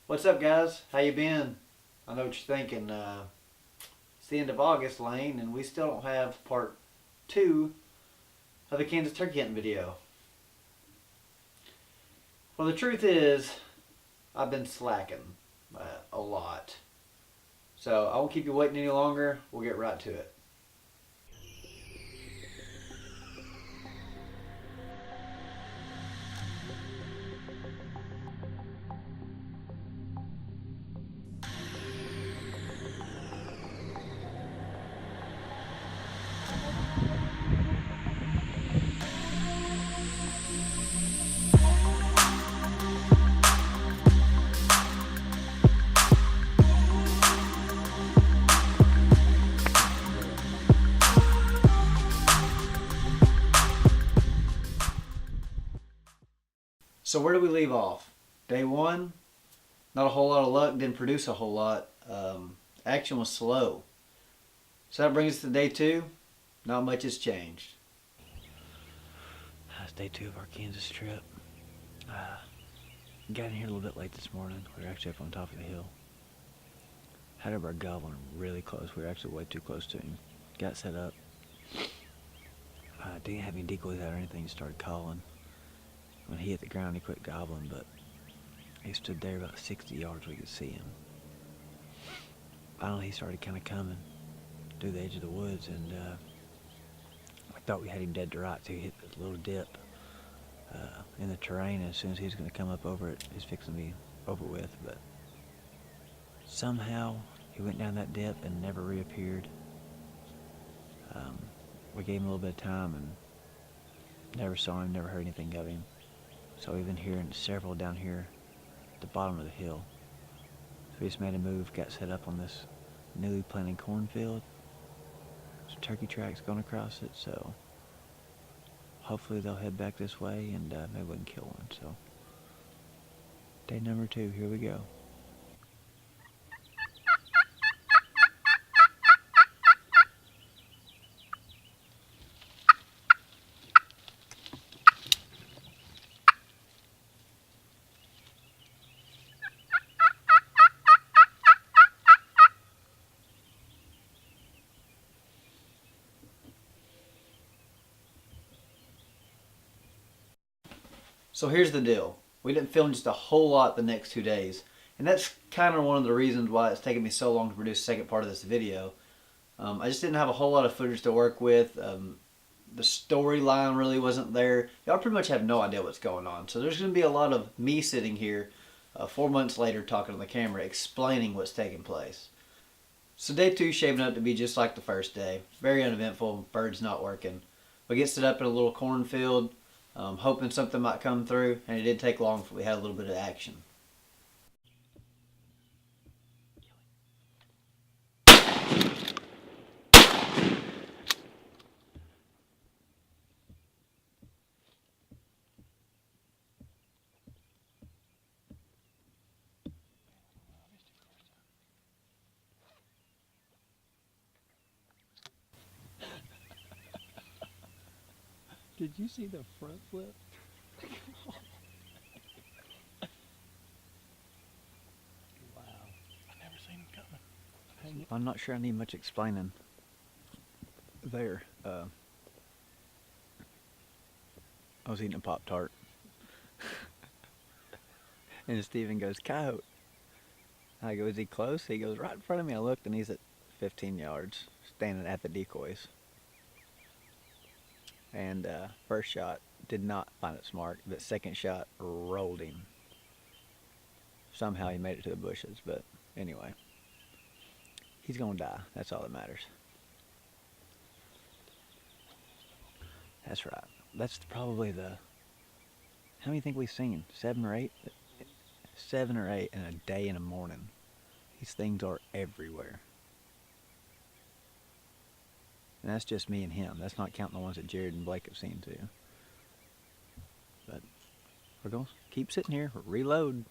What's up, guys? How you been? I know what you're thinking. It's the end of August, Lane, and we still don't have part 2 of the Kansas turkey hunting video. Well, the truth is, I've been slacking a lot. So I won't keep you waiting any longer. We'll get right to it. So where do we leave off? Day 1, not a whole lot of luck, didn't produce a whole lot. Action was slow. So that brings us to day 2. Not much has changed. It's day 2 of our Kansas trip. Got in here a little bit late this morning. We were actually up on top of the hill. Had our bird gobbling really close. We were actually way too close to him. Got set up. Didn't have any decoys out or anything. He started calling. When he hit the ground, he quit gobbling, but he stood there about 60 yards. We could see him. Finally, he started kind of coming to the edge of the woods, and I thought we had him dead to rights. He hit this little dip in the terrain, and as soon as he was going to come up over it, he's fixing to be over with. But somehow, he went down that dip and never reappeared. We gave him a little bit of time and never saw him, never heard anything of him. So we've been hearing several down here at the bottom of the hill. So we just made a move, got set up on this newly planted cornfield. There's turkey tracks going across it, so hopefully they'll head back this way and maybe we can kill one. So day number 2, here we go. So here's the deal. We didn't film just a whole lot the next 2 days. And that's kind of one of the reasons why it's taken me so long to produce the second part of this video. I just didn't have a whole lot of footage to work with. The storyline really wasn't there. Y'all pretty much have no idea what's going on. So there's going to be a lot of me sitting here 4 months later talking on the camera explaining what's taking place. So day 2 is shaping up to be just like the first day. Very uneventful, birds not working. We get set up in a little cornfield. Hoping something might come through, and it didn't take long before we had a little bit of action. Did you see the front flip? Wow. I've never seen him coming. I'm not sure I need much explaining there. I was eating a Pop-Tart. And Steven goes, "Coyote." I go, "Is he close?" He goes, "Right in front of me." I looked and he's at 15 yards, standing at the decoys. And first shot did not find its mark, but second shot rolled him. Somehow he made it to the bushes, but anyway. He's gonna die, that's all that matters. That's right. That's probably the... How many think we've seen? 7 or 8? 7 or 8 in a day and a morning. These things are everywhere. And that's just me and him. That's not counting the ones that Jared and Blake have seen too. But we're going to keep sitting here, reload.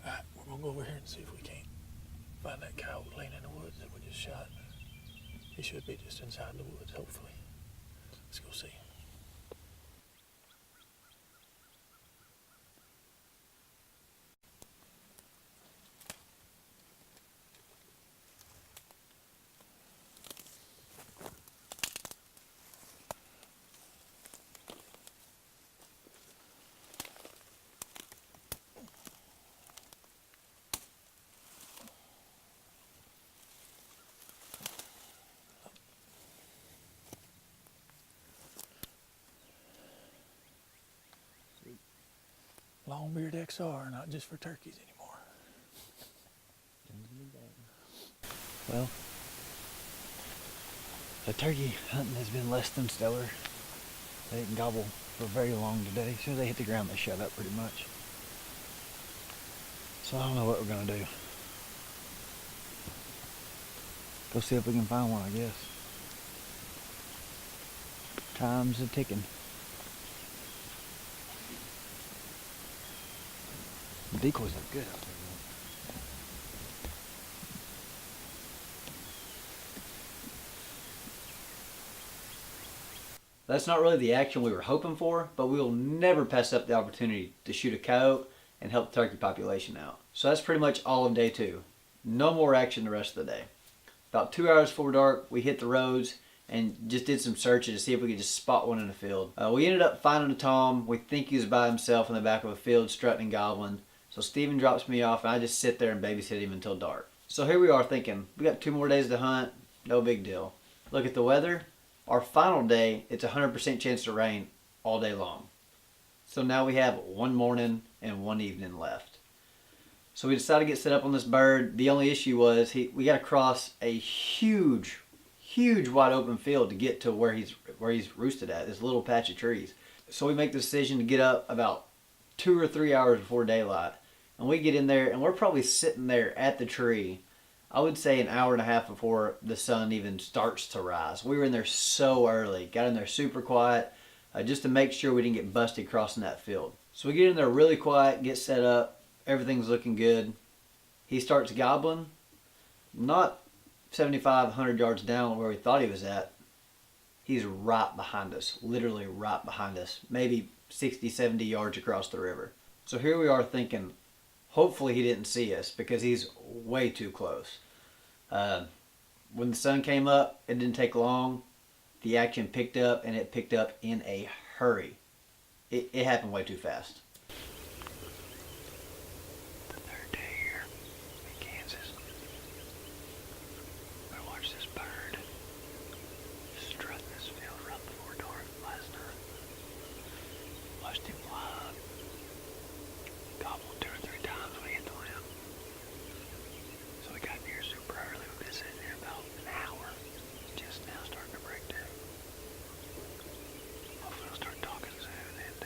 Alright, we're gonna go over here and see if we can't find that coyote laying in the woods that we just shot. He should be just inside the woods, hopefully. Let's go see. Longbeard XR, not just for turkeys anymore. Well, the turkey hunting has been less than stellar. They didn't gobble for very long today. As soon as they hit the ground, they shut up pretty much. So I don't know what we're gonna do. Go see if we can find one, I guess. Time's a ticking. The decoys look good out there, though. That's not really the action we were hoping for, but we will never pass up the opportunity to shoot a coyote and help the turkey population out. So that's pretty much all of day 2. No more action the rest of the day. About 2 hours before dark, we hit the roads and just did some searching to see if we could just spot one in the field. We ended up finding a tom. We think he was by himself in the back of a field strutting and gobbling. So Steven drops me off and I just sit there and babysit him until dark. So here we are thinking, we got 2 more days to hunt, no big deal. Look at the weather. Our final day, it's a 100% chance to rain all day long. So now we have 1 morning and 1 evening left. So we decided to get set up on this bird. The only issue was we got to cross a huge wide open field to get to where he's roosted at, this little patch of trees. So we make the decision to get up about 2 or 3 hours before daylight. And we get in there and we're probably sitting there at the tree, I would say an hour and a half before the sun even starts to rise. We were in there so early, got in there super quiet, just to make sure we didn't get busted crossing that field. So we get in there really quiet, get set up, everything's looking good. He starts gobbling, not 75, 100 yards down where we thought he was at. He's right behind us, literally right behind us, maybe 60, 70 yards across the river. So here we are thinking, hopefully he didn't see us because he's way too close. When the sun came up, it didn't take long. The action picked up, and it picked up in a hurry. It happened way too fast. The 3rd day here in Kansas. I watched this bird strut in this field right before dark last night. Watched him fly up, gobbled 2 or 3 times when he hit the limb. So we got in here super early. We've been sitting here about an hour. Just now starting to break down. Hopefully we'll start talking soon and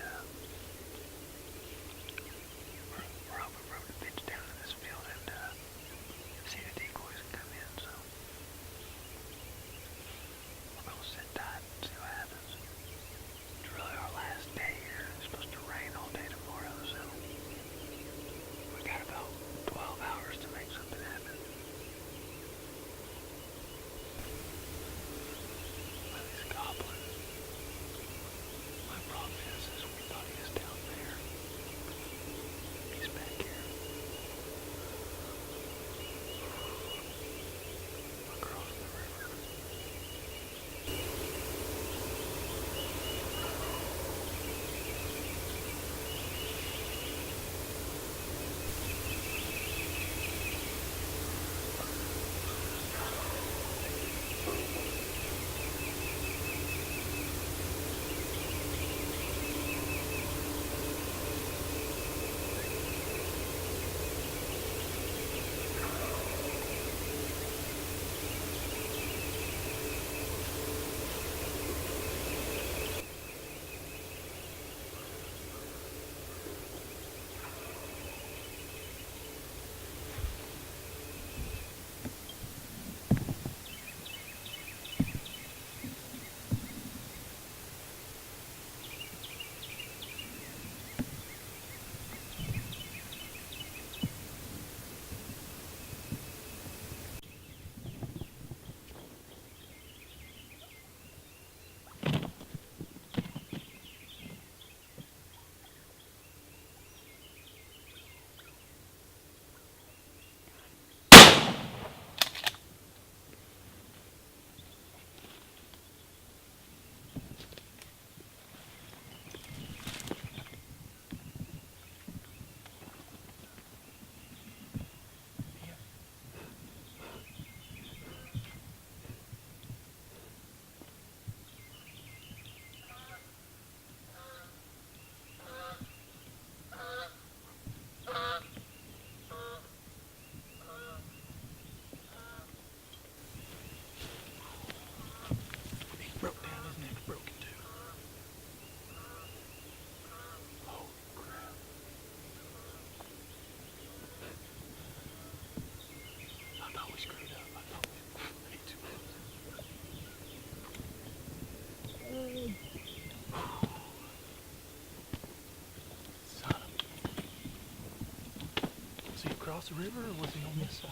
across the river, or was he on this side?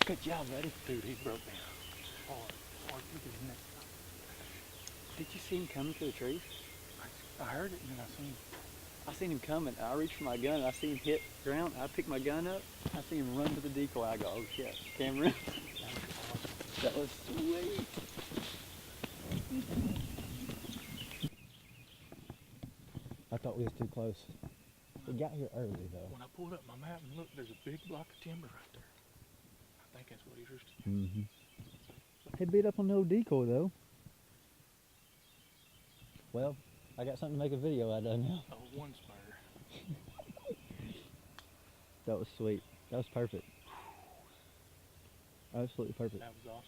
Good job, buddy. Dude, he broke down. Hard. Look at his neck. Did you see him coming through the trees? I heard it, and then I seen him. I seen him coming. I reached for my gun. And I seen him hit the ground. I picked my gun up. I seen him run to the decoy. I go, oh shit, camera. That was sweet. I thought we was too close. We got here early though. When I pulled up my map and looked, there's a big block of timber right there. I think that's what he roosted. Mm-hmm. He beat up on the old decoy though. Well, I got something to make a video out of now. Oh, one spur. That was sweet. That was perfect. Absolutely perfect. That was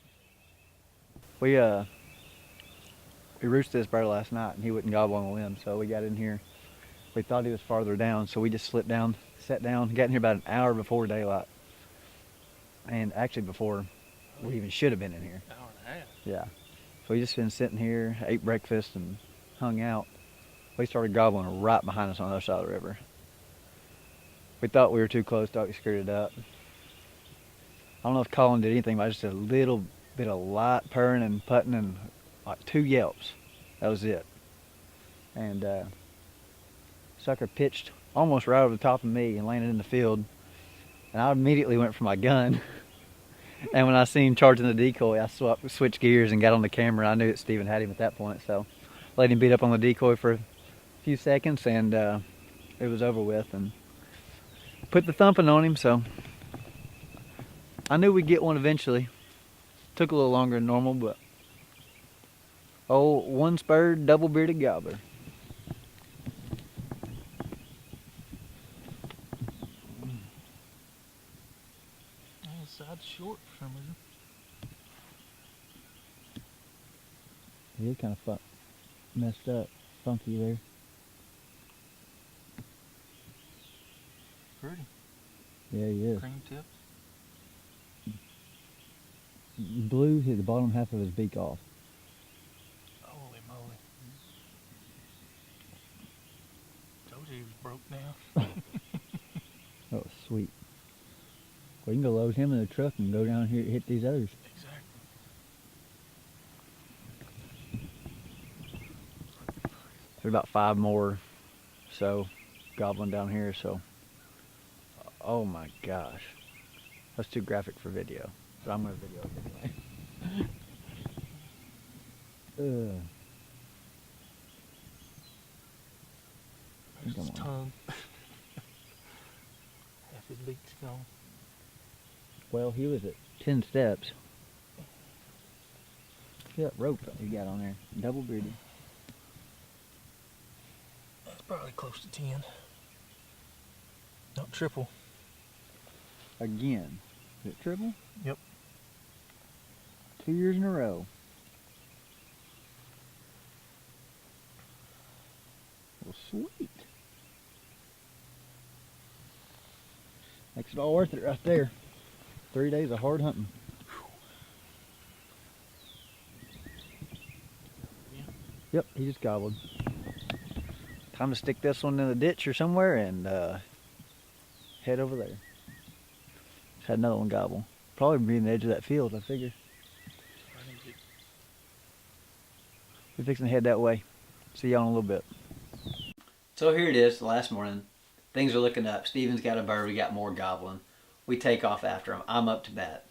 awesome. We roosted this bird last night and he wouldn't gobble on the limb, so we got in here. We thought he was farther down, so we just slipped down, sat down, got in here about an hour before daylight. And actually before we even should have been in here. Hour and a half. Yeah. So we just been sitting here, ate breakfast and hung out. We started gobbling right behind us on the other side of the river. We thought we were too close, thought we screwed it up. I don't know if Colin did anything, but I just did a little bit of light purring and putting and like 2 yelps. That was it. And sucker pitched almost right over the top of me and landed in the field. And I immediately went for my gun. And when I seen him charging the decoy, I switched gears and got on the camera. I knew that Steven had him at that point, so let him beat up on the decoy for a few seconds, and it was over with. And put the thumping on him, so I knew we'd get one eventually. Took a little longer than normal, but old one-spurred, double-bearded gobbler. His side's short for some reason. He is kind of messed up, funky there. Pretty. Yeah, he is. Cream tips. Blew the bottom half of his beak off. Holy moly. Told you he was broke down. That was sweet. We can go load him in the truck and go down here and hit these others. Exactly. There's about 5 more so gobbling down here, so oh my gosh. That's too graphic for video, but I'm gonna video it anyway. There's his Come on. tongue. Half his beak's gone. Well, he was at 10 steps. See that rope he got on there? Double bearded. That's probably close to 10. Not triple. Again. Is it triple? Yep. 2 years in a row. Well, sweet. Makes it all worth it right there. 3 days of hard hunting. Yeah. Yep, he just gobbled. Time to stick this one in the ditch or somewhere and head over there. Just had another one gobble. Probably be in the edge of that field, I figure. We're fixing to head that way. See y'all in a little bit. So here it is, the last morning. Things are looking up. Steven's got a bird. We got more gobbling. We take off after him. I'm up to bat.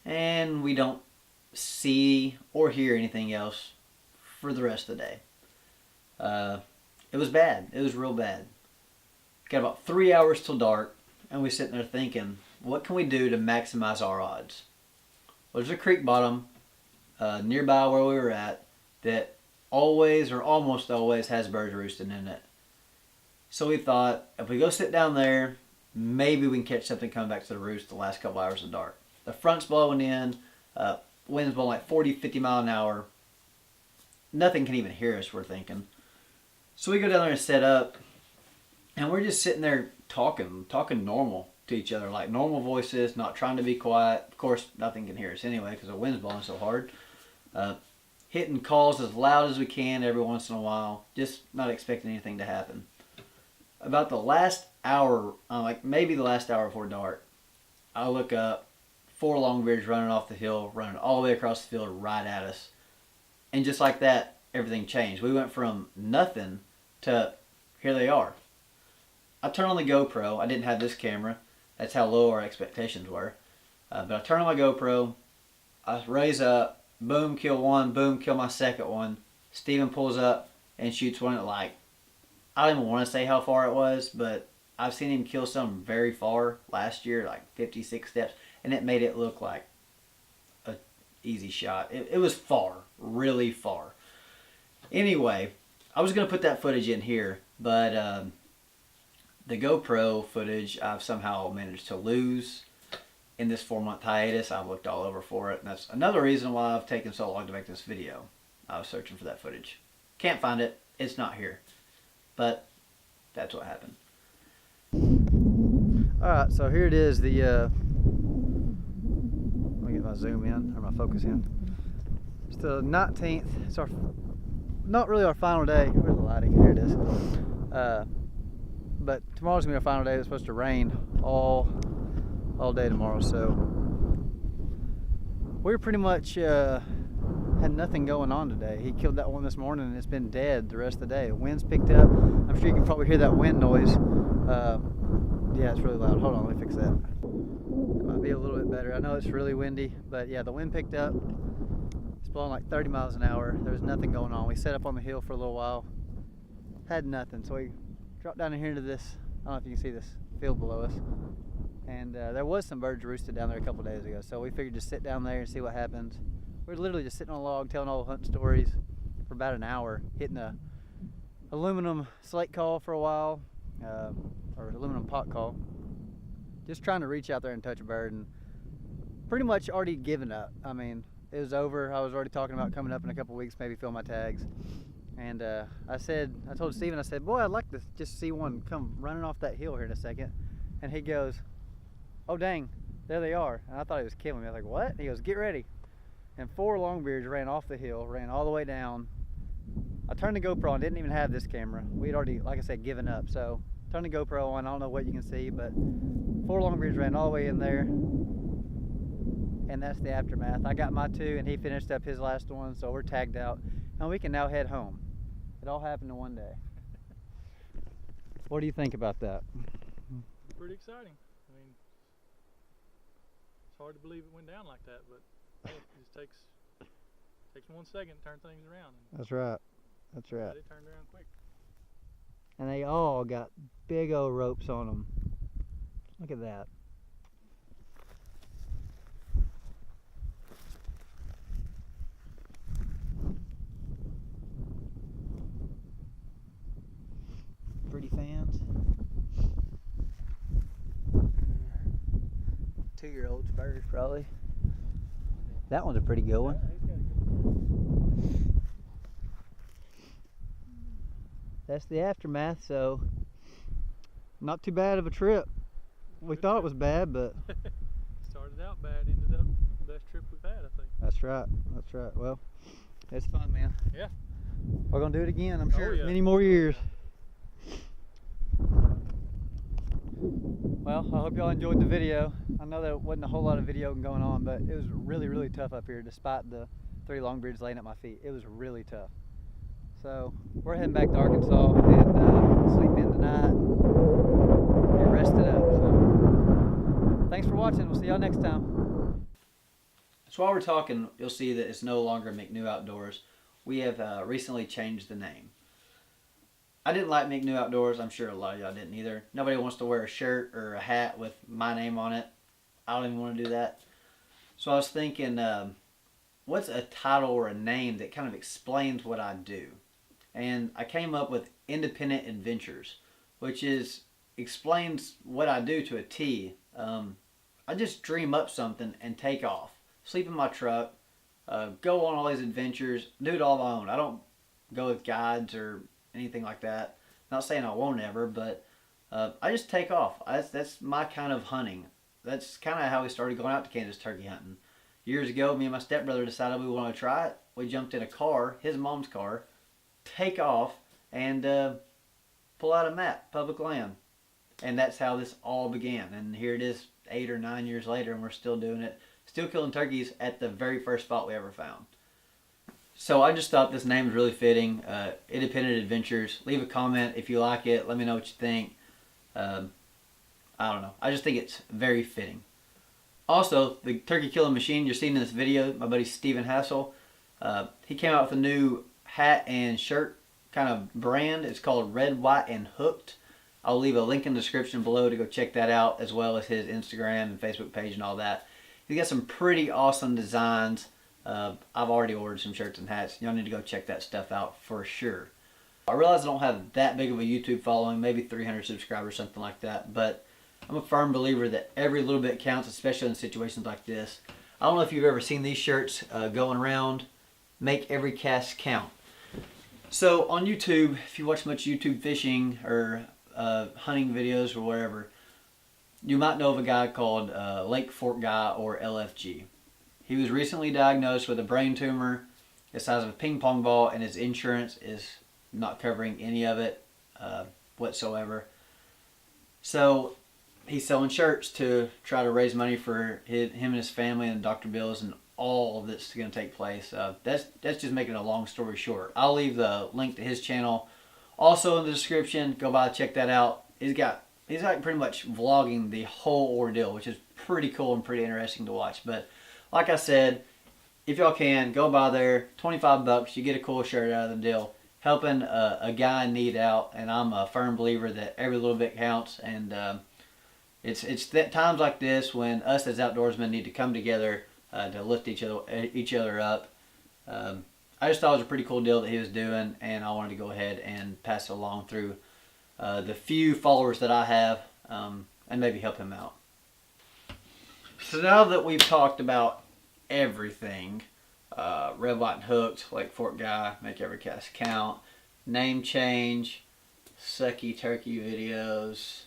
And we don't see or hear anything else for the rest of the day. It was bad. It was real bad. Got about 3 hours till dark, and we're sitting there thinking, what can we do to maximize our odds? Well, there's a creek bottom nearby where we were at that always or almost always has birds roosting in it. So we thought, if we go sit down there, maybe we can catch something coming back to the roost the last couple hours of dark. The front's blowing in, wind's blowing like 40, 50 mile an hour. Nothing can even hear us, we're thinking. So we go down there and set up, and we're just sitting there talking normal to each other, like normal voices, not trying to be quiet. Of course, nothing can hear us anyway because the wind's blowing so hard. Hitting calls as loud as we can every once in a while, just not expecting anything to happen. About the last hour, like maybe the last hour before dark, I look up, 4 longbeards running off the hill, running all the way across the field right at us. And just like that, everything changed. We went from nothing to here they are. I turned on the GoPro. I didn't have this camera. That's how low our expectations were. But I turn on my GoPro. I raise up. Boom, kill one. Boom, kill my second one. Steven pulls up and shoots one at like, I don't even want to say how far it was, but I've seen him kill some very far last year, like 56 steps, and it made it look like a easy shot. It was far, really far. Anyway, I was going to put that footage in here, but the GoPro footage I've somehow managed to lose in this 4-month hiatus. I've looked all over for it, and that's another reason why I've taken so long to make this video. I was searching for that footage. Can't find it. It's not here. But that's what happened. Alright, so here it is, the let me get my zoom in, or my focus in. It's the 19th. It's our, not really our final day. Where's the lighting? Here it is. But tomorrow's gonna be our final day. It's supposed to rain all day tomorrow, so we're pretty much had nothing going on today. He killed that one this morning and it's been dead the rest of the day. The wind's picked up. I'm sure you can probably hear that wind noise. Yeah, it's really loud. Hold on, let me fix that. It might be a little bit better. I know it's really windy, but yeah, the wind picked up. It's blowing like 30 miles an hour. There was nothing going on. We set up on the hill for a little while. Had nothing, so we dropped down in here into this, I don't know if you can see this field below us. And there was some birds roosted down there a couple days ago, so we figured just sit down there and see what happens. We're literally just sitting on a log telling old hunting stories for about an hour, hitting a aluminum slate call for a while, or aluminum pot call. Just trying to reach out there and touch a bird, and pretty much already given up. I mean, it was over. I was already talking about coming up in a couple weeks, maybe fill my tags. And I told Steven, I said, boy, I'd like to just see one come running off that hill here in a second. And he goes, oh dang, there they are. And I thought he was killing me. I was like, what? He goes, get ready. And 4 longbeards ran off the hill, ran all the way down. I turned the GoPro on, didn't even have this camera. We'd already, like I said, given up. So turned the GoPro on, I don't know what you can see, but 4 longbeards ran all the way in there. And that's the aftermath. I got my 2 and he finished up his last one, so we're tagged out. And we can now head home. It all happened in one day. What do you think about that? Pretty exciting. I mean, it's hard to believe it went down like that, but hey, it just takes 1 second to turn things around. That's right. That's right. It turned around quick. And they all got big old ropes on them. Look at that. Pretty fans. 2-year-old birds probably. That one's a pretty good one. That's the aftermath, so not too bad of a trip. We thought it was bad, but started out bad, ended up the best trip we've had, I think. That's right. That's right. Well, it's fun, man. Yeah. We're gonna do it again, I'm sure. Yeah. Many more years. Well, I hope y'all enjoyed the video. I know there wasn't a whole lot of video going on, but it was really, really tough up here despite the 3 longbeards laying at my feet. It was really tough. So we're heading back to Arkansas and sleep in tonight and get rested up. So thanks for watching. We'll see y'all next time. So while we're talking, you'll see that it's no longer McNew Outdoors. We have recently changed the name. I didn't like McNew Outdoors. I'm sure a lot of y'all didn't either. Nobody wants to wear a shirt or a hat with my name on it. I don't even want to do that. So I was thinking, what's a title or a name that kind of explains what I do? And I came up with Independent Adventures, which explains what I do to a T. I just dream up something and take off. Sleep in my truck, go on all these adventures, do it all on my own. I don't go with guides or anything like that. Not saying I won't ever, but I just take off. That's my kind of hunting. That's kind of how we started going out to Kansas turkey hunting. Years ago, me and my stepbrother decided we wanted to try it. We jumped in a car, his mom's car, take off, and pull out a map, public land. And that's how this all began. And here it is 8 or 9 years later, and we're still doing it. Still killing turkeys at the very first spot we ever found. So I just thought this name was really fitting. Independent Adventures. Leave a comment if you like it. Let me know what you think. I don't know. I just think it's very fitting. Also, the turkey killing machine you're seeing in this video, my buddy Steven Hassel, he came out with a new hat and shirt kind of brand. It's called Red, White, and Hooked. I'll leave a link in the description below to go check that out, as well as his Instagram and Facebook page and all that. He's got some pretty awesome designs. I've already ordered some shirts and hats. Y'all need to go check that stuff out for sure. I realize I don't have that big of a YouTube following, maybe 300 subscribers, something like that, but I'm a firm believer that every little bit counts, especially in situations like this. I don't know if you've ever seen these shirts going around, make every cast count. So on YouTube, if you watch much YouTube fishing or hunting videos or whatever, you might know of a guy called Lake Fork Guy, or LFG. He was recently diagnosed with a brain tumor the size of a ping pong ball, and his insurance is not covering any of it whatsoever. So he's selling shirts to try to raise money for him and his family and Dr. Bills and all of that's going to take place. That's just making a long story short. I'll leave the link to his channel also in the description. Go by, check that out. He's like pretty much vlogging the whole ordeal, which is pretty cool and pretty interesting to watch. But like I said, if y'all can, go by there. 25 bucks, you get a cool shirt out of the deal. Helping a guy in need out, and I'm a firm believer that every little bit counts. And it's times like this when us as outdoorsmen need to come together to lift each other up. I just thought it was a pretty cool deal that he was doing, and I wanted to go ahead and pass it along through the few followers that I have, and maybe help him out. So now that we've talked about everything, Red, White, and Hooked, Lake Fork Guy, make every cast count, name change, sucky turkey videos.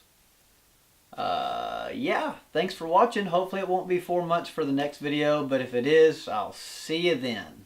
Yeah, thanks for watching. Hopefully it won't be 4 months for the next video, but if it is, I'll see you then.